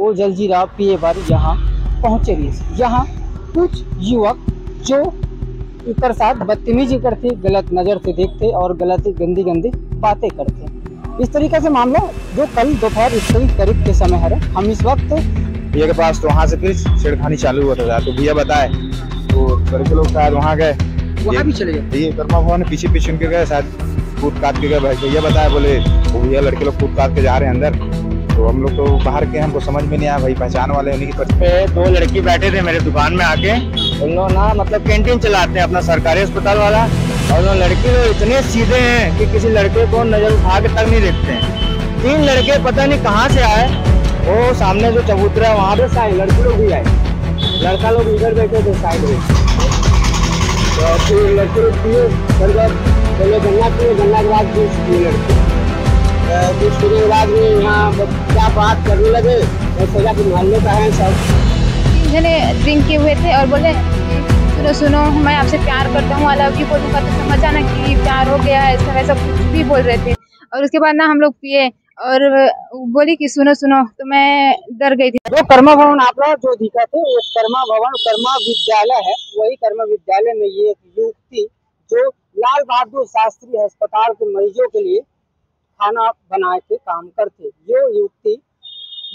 वो जलजीरा पिए बार यहाँ पहुँचे रही। यहाँ कुछ युवक जो ऊपर साथ बदतमीजी करते, गलत नज़र से देखते और गलत गंदी गंदी बातें करते। इस तरीके से मामला जो कल दोपहर इसके करीब के समय है, हम इस वक्त भैया के पास, तो वहाँ से फिर छेड़खानी चालू हुआ था। तो भैया बताए तो लड़के लोग शायद वहाँ गए, वहाँ भी चले गए। ये कर्मा भवन पीछे पीछे उनके गए, शायद कूद काट के गए। भैया बताए बोले वो भैया लड़के लोग कूद काट के जा रहे हैं अंदर। तो हम लोग तो बाहर के, हमको समझ में नहीं आया भाई, पहचान वाले उन्हीं की पे 2 लड़की बैठे थे मेरे दुकान में आके। उन लोग ना मतलब कैंटीन चलाते हैं अपना सरकारी अस्पताल वाला, और वो लड़के लोग इतने सीधे हैं कि किसी लड़के को नजर उठा के तक नहीं देखते हैं। 3 लड़के पता नहीं कहाँ से आए, वो सामने जो चबूतरा है वहाँ पे साइड लड़के लोग भी आए, लड़का लोग इधर बैठे थे साइड में। तो फिर लड़के लोग पिए, पहले गन्ना पिए, गन्ना के बाद जूस पिए लड़के। कुछ पीने के बाद में यहाँ क्या बात करने लगे, सोचा कि मोहल्ले का है सब। 3 जने ड्रिंक किए हुए थे और बोले सुनो सुनो मैं आपसे प्यार करता हूँ, आई लव यू बोलूँगा तो समझ आना कि प्यार हो गया है, ऐसा वैसा कुछ भी बोल रहे थे। और उसके बाद ना हम लोग पिए और बोली कि सुनो सुनो, तो मैं डर गई थी। जो कर्मा भवन आप लोग जो दिखा थे, वो कर्मा भवन कर्मा विद्यालय है। वही कर्मा विद्यालय में ये एक युवती जो लाल बहादुर शास्त्री अस्पताल के मरीजों के लिए खाना बना के काम करते, ये युवती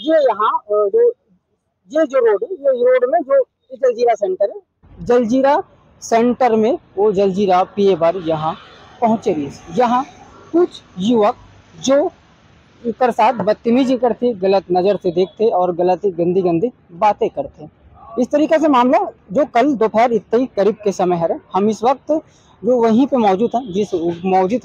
ये यहाँ जो रोड है, ये रोड में जो जलजीरा सेंटर है, जलजीरा सेंटर में वो जलजीरा पिए बार यहाँ पहुँचे रही। यहाँ कुछ युवक जो ऊपर साथ बदतमीजी करते, गलत नज़र से देखते और गलत गंदी गंदी बातें करते। इस तरीके से मामला जो कल दोपहर इतने करीब के समय है, हम इस वक्त जो वहीं पे मौजूद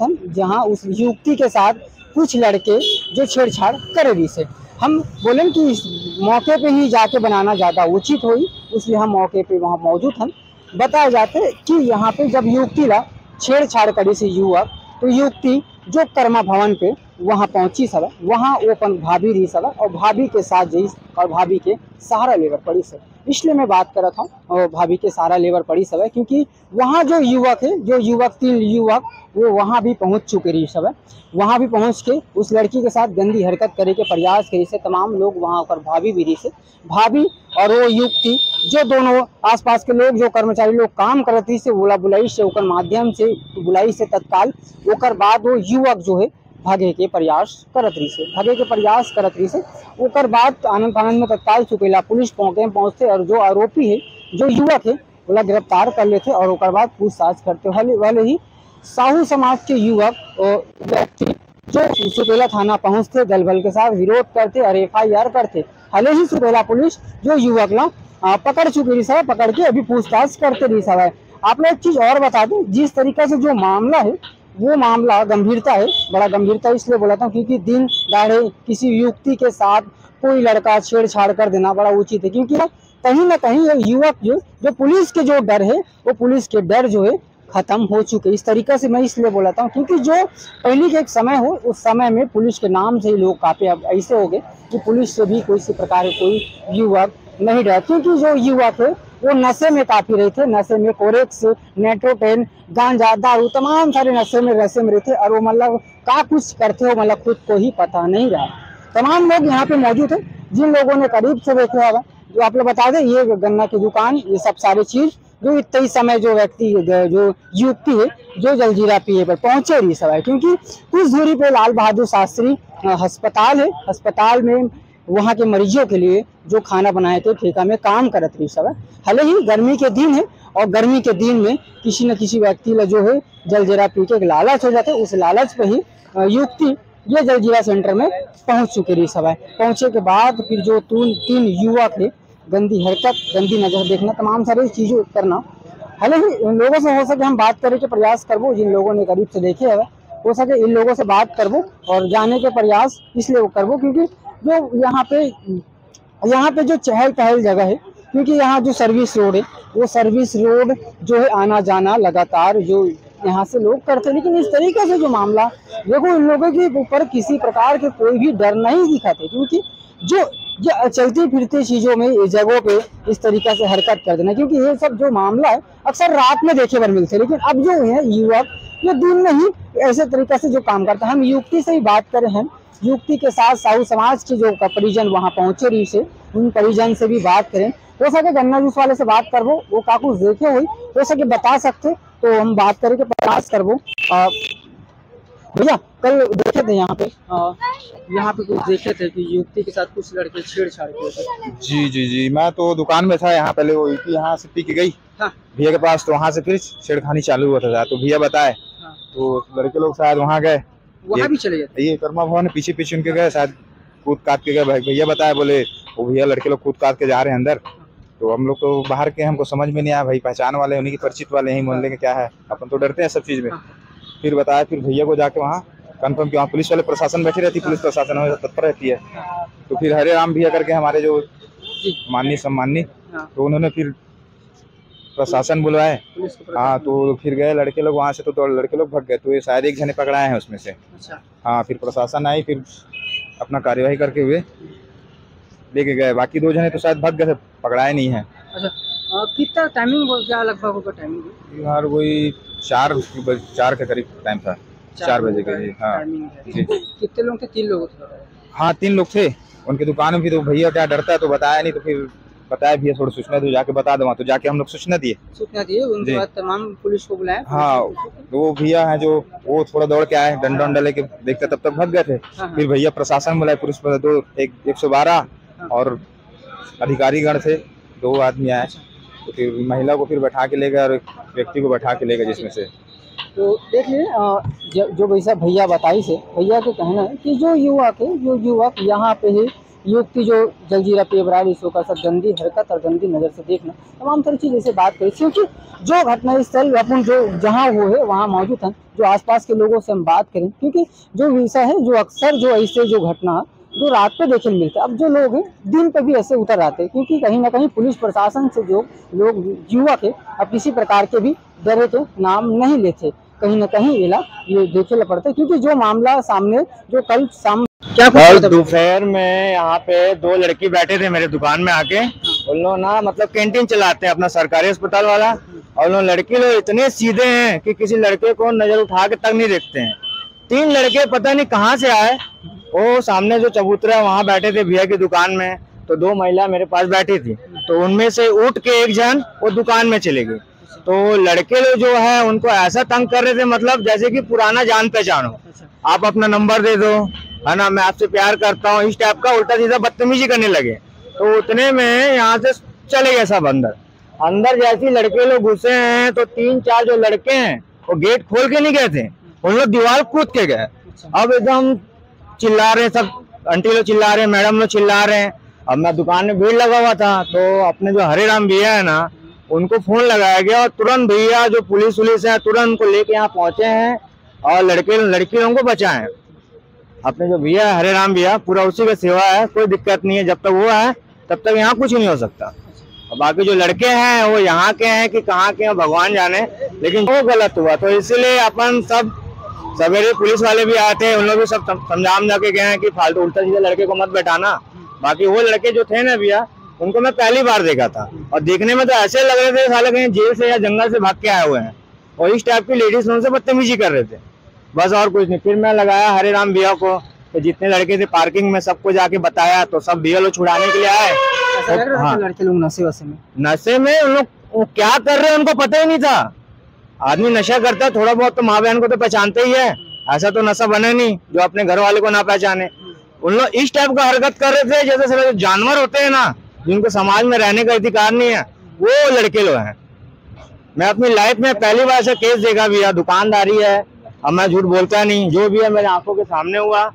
हैं जहां उस युवती के साथ कुछ लड़के जो छेड़छाड़ कर रही से। हम बोलें कि इस मौके पे ही जाके बनाना ज़्यादा उचित हुई, इसलिए हम मौके पे वहाँ मौजूद हैं। बताया जाते कि यहाँ पे जब युवती ला छेड़छाड़ करी से युवक, तो युवती जो कर्मा भवन पे वहाँ पहुँची सब, वहाँ वो अपन भाभी रही सब और भाभी के साथ जई और भाभी के सहारा लेकर पड़ी सब। इसलिए मैं बात कर रहा था और भाभी के सहारा लेकर पड़ी सब है, क्योंकि वहाँ जो युवक है, जो युवक 3 युवक वो वहाँ भी पहुँच चुके रही सब है। वहाँ भी पहुँच के उस लड़की के साथ गंदी हरकत करे के प्रयास करी से तमाम लोग वहाँ पर भाभी भी रही से, भाभी और वो युवती जो दोनों आसपास के लोग जो कर्मचारी लोग काम करती से बुलाई से ओकर माध्यम से बुलाई से तत्काल ओकर बाद वो युवक जो है भागे के प्रयास करत रही से ओकर बाद आनंद फानंद में तत्काल चुकेला पुलिस पहुँचते और जो आरोपी है, जो युवक है, बोला गिरफ्तार कर लेते और ओकर बाद पूछताछ करते। वाले ही साहू समाज के युवक व्यक्ति जो सुपेला थाना पहुँचते, दल बल के साथ विरोध करते और FIR करते। हाल ही सुपेला पुलिस जो युवक ला पकड़ चुकी रही सब, पकड़ के अभी पूछताछ करते रही सब है। आप लोग एक चीज और बता दें, जिस तरीके से जो मामला है वो मामला गंभीरता है, बड़ा गंभीरता इसलिए बोलाता हूँ क्योंकि दिन दहाड़े किसी युवती के साथ कोई लड़का छेड़छाड़ कर देना बड़ा उचित है, क्योंकि कहीं ना कहीं ये युवक जो पुलिस के जो डर है, वो पुलिस के डर जो है खत्म हो चुके। इस तरीके से मैं इसलिए बोलाता हूँ क्योंकि जो पहले के एक समय हो, उस समय में पुलिस के नाम से ही लोग काफी अब ऐसे हो गए कि पुलिस से भी किसी प्रकार कोई युवक नहीं डरा, क्योंकि जो युवक है वो नशे में काफी रहे थे, नशे में कोरेक्स, नेट्रोटेन, गांजा, दारू, तमाम सारे नशे में रहते और वो मतलब क्या कुछ करते हो मतलब खुद को ही पता नहीं रहा। तमाम लोग यहाँ पे मौजूद है जिन लोगों ने करीब से देखा होगा। जो आप लोग बता दें, ये गन्ना की दुकान, ये सब सारी चीज जो इतने समय जो व्यक्ति जो युवती है जो जलजीरा पिए पर पहुंचे रही सब है, क्योंकि कुछ दूरी पे लाल बहादुर शास्त्री अस्पताल है, अस्पताल में वहाँ के मरीजों के लिए जो खाना बनाए थे ठेका में काम करत रही सब है। हाल ही गर्मी के दिन है और गर्मी के दिन में किसी न किसी व्यक्ति ला जो है जलजीरा पी के लालच हो जाते, उस लालच पे ही युवती ये जलजीरा सेंटर में पहुंच चुकी रही सब है। पहुंचे के बाद फिर जो 3 युवक है गंदी हरकत, गंदी नजर देखना, तमाम सारी चीजें करना। हाल ही इन लोगों से हो सके हम बात करने के प्रयास करबो, जिन लोगों ने करीब से देखे है हो सके इन लोगों से बात करबो और जाने के प्रयास इसलिए करबो क्योंकि जो यहाँ पे जो चहल पहल जगह है, क्योंकि यहाँ जो सर्विस रोड है वो सर्विस रोड जो है आना जाना लगातार जो यहाँ से लोग करते हैं। लेकिन इस तरीके से जो मामला देखो, इन लोगों के ऊपर किसी प्रकार के कोई भी डर नहीं दिखाते, क्योंकि जो चलती फिरती चीजों में जगहों पे इस तरीके से हरकत कर देना, क्योंकि ये सब जो मामला है अक्सर रात में देखे बर मिलते, लेकिन अब जो है युवक ये दिन में ही ऐसे तरीके से जो काम करता है। हम युवती से ही बात करें हैं युवती के साथ साहू समाज के जो परिजन वहाँ पहुंचे रही से उन परिजन से भी बात करें। हो सके गन्ना जूस वाले से बात करबो, वो काकू देखे हुई हो सके बता सकते तो हम बात करके प्रयास करबो। भैया कल देखे थे यहाँ पे कुछ देखे थे कि युवती के साथ कुछ लड़के छेड़छाड़ किए थे। जी, मैं तो दुकान में था यहाँ, पहले वो यहाँ से पी के गई भैया के पास, तो वहाँ से फिर छेड़खानी चालू हुआ था। तो भैया बताए तो लड़के लोग शायद वहाँ गए, वहाँ भी चले गए। ये कर्मा भवन पीछे उनके गए, शायद कूद काट के गए। भैया बताए बोले वो भैया लड़के लोग कूद काट के जा रहे हैं अंदर। तो हम लोग तो बाहर के, हमको समझ में नहीं आया भाई, पहचान वाले उन्हीं की परिचित वाले यही मोहल्ले के क्या है, अपन तो डरते हैं सब चीज में। फिर बताया, फिर भैया को जाके वहाँ कंफर्म किया, पुलिस वाले प्रशासन बैठी रहती, पुलिस प्रशासन तत्पर रहती है। तो फिर हरे राम भैया करके हमारे जो माननीय सम्माननीय, तो उन्होंने फिर प्रशासन बुलवाए। हाँ, तो फिर गए लड़के लोग वहाँ से, तो लड़के लोग भाग गए। तो ये शायद एक जने पकड़ाए हैं उसमें से। हाँ, फिर प्रशासन आई, फिर अपना कार्यवाही करके हुए लेके गए। बाकी 2 जने तो शायद भाग गए थे, पकड़ाए नहीं है। अच्छा, कितना टाइमिंग क्या लगभग होगा टाइमिंग? यार वही 4 के करीब टाइम था, 4 बजे का। जी हाँ जी। कितने लोग थे? 3 लोग थे। हाँ 3 लोग थे उनकी दुकान में भी। तो भैया क्या डरता है तो बताया नहीं, तो फिर बताया भैया थोड़ा सूचना दो, जाके बता दो। तो जाके हम लोग सूचना दिए उनके बाद तमाम पुलिस को बुलाया। हाँ, तो वो भैया है जो वो थोड़ा दौड़ के आए, डंडा उंडा लेके देखते, तब तक भाग गए थे। फिर भैया प्रशासन बुलाए, पुलिस 112 और अधिकारीगण थे, 2 आदमी आए। तो फिर महिला को फिर बैठा के ले गए और व्यक्ति को बैठा के ले गए जिसमें से। तो देख लीजिए जो वैसा भैया बताई से, भैया के कहना है कि जो युवक यहाँ पे ही युवती जो जलजीरा पेबरा इसको का सब गंदी हरकत और गंदी नज़र से देखना, तमाम तरह चीज़ ऐसे बात करी। क्योंकि जो घटनास्थल अपन जो जहाँ वो है वहाँ मौजूद हैं, जो आसपास के लोगों से हम बात करें, क्योंकि जो विषय है जो अक्सर जो ऐसे जो घटना जो रात पे देखने मिलते हैं, अब जो लोग हैं दिन पे भी ऐसे उतर आते हैं, क्योंकि कहीं ना कहीं पुलिस प्रशासन से जो लोग युवक है अब किसी प्रकार के भी डरे के नाम नहीं लेते, कहीं ना कहीं ये देखे पड़ते, क्योंकि जो मामला सामने जो कल कल दोपहर में यहाँ पे 2 लड़की बैठे थे मेरे दुकान में आके। उन लोग ना मतलब कैंटीन चलाते हैं अपना सरकारी अस्पताल वाला, और उन लड़के लोग इतने सीधे हैं कि किसी लड़के को नजर उठा के तक नहीं देखते हैं। 3 लड़के पता नहीं कहाँ से आए, वो सामने जो चबूतरा वहाँ बैठे थे भैया की दुकान में, तो 2 महिला मेरे पास बैठी थी। तो उनमें से उठ के एक जन वो दुकान में चले गए। तो लड़के लोग जो है उनको ऐसा तंग कर रहे थे, मतलब जैसे कि पुराना जान पहचान हो, आप अपना नंबर दे दो, है ना, मैं आपसे प्यार करता हूँ, इस टाइप का उल्टा सीधा बदतमीजी करने लगे। तो उतने में यहाँ से चले गए सब अंदर जैसे लड़के लोग घुसे हैं तो 3-4 जो लड़के हैं वो गेट खोल के नहीं गए थे, उन लोग दीवार कूद के गए। अब एकदम चिल्ला रहे सब, आंटी लोग चिल्ला रहे हैं, मैडम लोग चिल्ला रहे हैं। अब मैं दुकान में भीड़ लगा हुआ था, तो अपने जो हरे राम भैया है ना, उनको फोन लगाया गया और तुरंत भैया जो पुलिस है तुरंत उनको लेके यहाँ पहुंचे हैं और लड़की लोगों को बचाए। अपने जो भैया हरे राम भैया, पूरा उसी का सेवा है, कोई दिक्कत नहीं है। जब तक वो है तब तक यहाँ कुछ नहीं हो सकता। और बाकी जो लड़के हैं वो यहाँ के हैं कि कहाँ के हैं भगवान जाने, लेकिन वो गलत हुआ। तो इसलिए अपन सब सवेरे पुलिस वाले भी आए थे, उन लोग भी सब समझा के गए हैं कि फालतू उल्टा सीधा लड़के को मत बैठाना। बाकी वो लड़के जो थे ना भैया, उनको मैं पहली बार देखा था और देखने में तो ऐसे लग रहे थे साले कहीं जेल से या जंगल से भाग के आए हुए हैं, और इस टाइप की लेडीज उनसे बदतमीजी कर रहे थे, बस और कुछ नहीं। फिर मैं लगाया हरे राम भैया को, तो जितने लड़के थे पार्किंग में सबको जाके बताया, तो सब भैया लोग छुड़ाने के लिए आए। हाँ, लड़के लोग नशे में उन लोग क्या कर रहे हैं उनको पता ही नहीं था। आदमी नशा करता है थोड़ा बहुत तो माँ बहन को तो पहचानते ही है, ऐसा तो नशा बने नहीं जो अपने घर वाले को ना पहचाने। उन लोग इस टाइप का हरकत कर रहे थे जैसे सारे जानवर होते हैं ना, जिनको समाज में रहने का अधिकार नहीं है, वो लड़के लोग हैं। मैं अपनी लाइफ में पहली बार ऐसा केस देखा भैया। दुकानदारी है, अब मैं झूठ बोलता नहीं, जो भी है मेरे आंखों के सामने हुआ।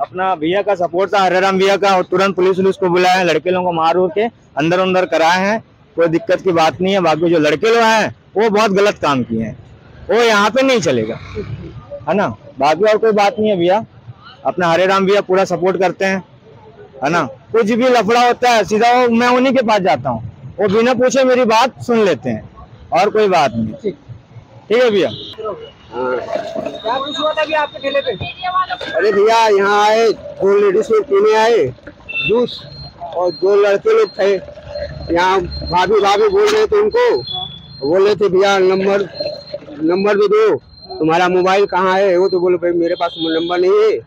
अपना भैया का सपोर्ट था, हरे राम भैया का, और तुरंत पुलिस को बुलाया, लड़के लोगों को मार उड़ के अंदर कराए हैं, कोई दिक्कत की बात नहीं है। बाकी जो लड़के लोग हैं वो बहुत गलत काम किए हैं, वो यहाँ पे नहीं चलेगा, है ना। बाकी और कोई बात नहीं है भैया, अपना हरे राम भैया पूरा सपोर्ट करते हैं, है ना। कुछ भी लफड़ा होता है सीधा मैं उन्हीं के पास जाता हूँ, वो बिना पूछे मेरी बात सुन लेते हैं, और कोई बात नहीं। ठीक है भैया। क्या कुछ हुआ था अभी आपके ठेले पे? अरे भैया यहाँ आए 2 लेडीज लोग पीने आए जूस, और 2 लड़के लोग थे यहाँ, भाभी बोल रहे थे उनको, बोल रहे थे भैया नंबर दे दो, तुम्हारा मोबाइल कहाँ है? वो तो बोले भाई मेरे पास नंबर नहीं है।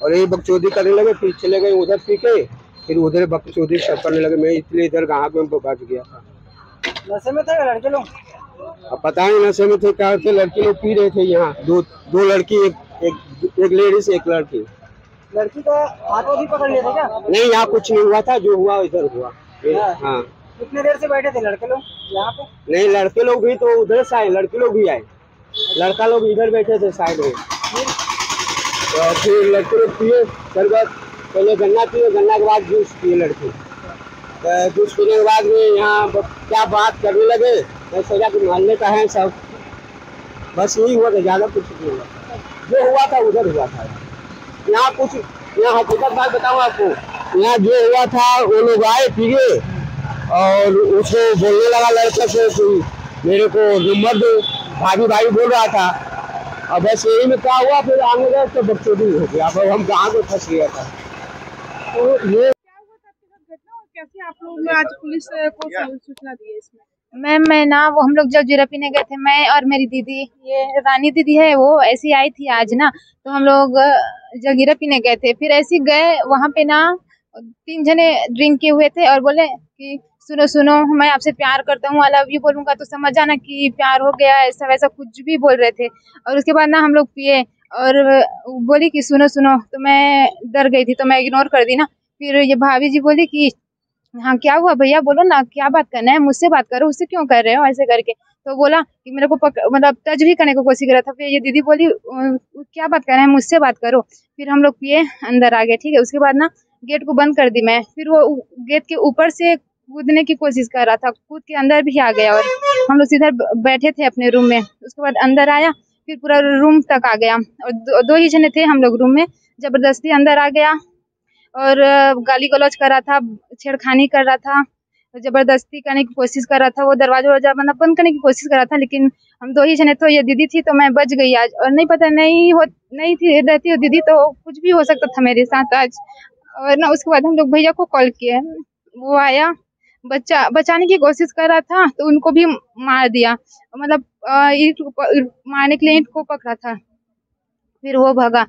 और ये बकचोदी करने लगे, फिर चले गए उधर पी के, फिर उधर बकचोदी सब करने लगे। मैं इसलिए इधर गाँव में बच गया था। नशे में थे लड़के लोग? अब पता नहीं नशे में थे क्या थे। लड़के लोग पी रहे थे यहाँ, दो लड़की, एक लेडीज एक लड़की। लड़की का हाथों भी पकड़ लिए थे क्या? नहीं, यहाँ कुछ नहीं हुआ था, जो हुआ इधर हुआ। हाँ। कितने देर से बैठे थे लड़के लोग यहाँ पे? नहीं, लड़के लोग भी तो उधर से आए, लड़के लोग भी आए। लड़का लोग इधर बैठे थे साइड में। तो फिर लड़के लोग पिए शरबत, पहले गन्ना पिए, गन्ना के बाद जूस पिए लड़के। तो जूस पीने के बाद में यहाँ क्या बात करने लगे। मैं सोचा कि मोहल्ले का है सब, बस यही हुआ था, ज़्यादा कुछ नहीं हुआ। जो हुआ था उधर हुआ था। यहाँ कुछ, यहाँ हकीकत बात बताऊँ आपको, यहाँ जो हुआ था वो लोग आए पिए और उसको बोलने लगा लड़का से कि मेरे को नंबर दो, भाई बोल रहा था। अब बस यही में क्या हुआ, फिर आने गए तो बकचोदी हो गया। अब हम गाँव में फंस गया था। तो ये क्या हुआ था आपके साथ घटना, और कैसे आप लोग आज पुलिस को सूचना दी है इसमें? मैं ना वो हम लोग जब जीरा पीने गए थे, मैं और मेरी दीदी, ये रानी दीदी है, वो ऐसी आई थी आज ना, तो हम लोग जगीरा पीने गए थे। फिर ऐसे गए वहाँ पे ना, 3 जने ड्रिंक किए हुए थे और बोले कि सुनो सुनो मैं आपसे प्यार करता हूँ, आई लव यू बोलूँगा तो समझ जाना कि प्यार हो गया, ऐसा वैसा कुछ भी बोल रहे थे। और उसके बाद ना हम लोग पिए और बोली कि सुनो सुनो, तो मैं डर गई थी तो मैं इग्नोर कर दी ना। फिर ये भाभी जी बोली कि हाँ क्या हुआ भैया, बोलो ना क्या बात करना है, मुझसे बात करो, उससे क्यों कर रहे हो ऐसे करके। तो बोला कि मेरे को मतलब टच भी करने को कोशिश कर रहा था। फिर ये दीदी बोली क्या बात कर रहे हैं, मुझसे बात करो। फिर हम लोग पिए अंदर आ गए, ठीक है। उसके बाद ना गेट को बंद कर दी मैं, फिर वो गेट के ऊपर से कूदने की कोशिश कर रहा था, कूद के अंदर भी आ गया और हम लोग सीधे बैठे थे अपने रूम में। उसके बाद अंदर आया, फिर पूरा रूम तक आ गया और दो ही जने थे हम लोग रूम में। जबरदस्ती अंदर आ गया और गाली गलौज कर रहा था, छेड़खानी कर रहा था, जबरदस्ती करने की कोशिश कर रहा था। वो दरवाजा मतलब बंद करने की कोशिश कर रहा था, लेकिन हम 2 ही जने तो, ये दीदी थी तो मैं बच गई आज। और नहीं पता नहीं थी रहती हो दीदी तो कुछ भी हो सकता था मेरे साथ आज। और ना उसके बाद हम लोग भैया को कॉल किए, वो आया, बचाने की कोशिश कर रहा था तो उनको भी मार दिया, मतलब मारने के लिए ईंट को पकड़ा था, फिर वो भागा,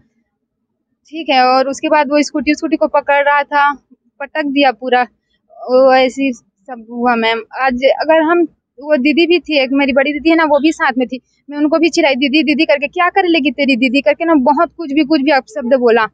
ठीक है। और उसके बाद वो स्कूटी को पकड़ रहा था, पटक दिया पूरा, वो ऐसी सब हुआ मैम आज। अगर हम, वो दीदी भी थी, एक मेरी बड़ी दीदी है ना, वो भी साथ में थी, मैं उनको भी चिढ़ाई, दीदी दीदी करके, क्या कर लेगी तेरी दीदी करके ना, बहुत कुछ भी अपशब्द बोला।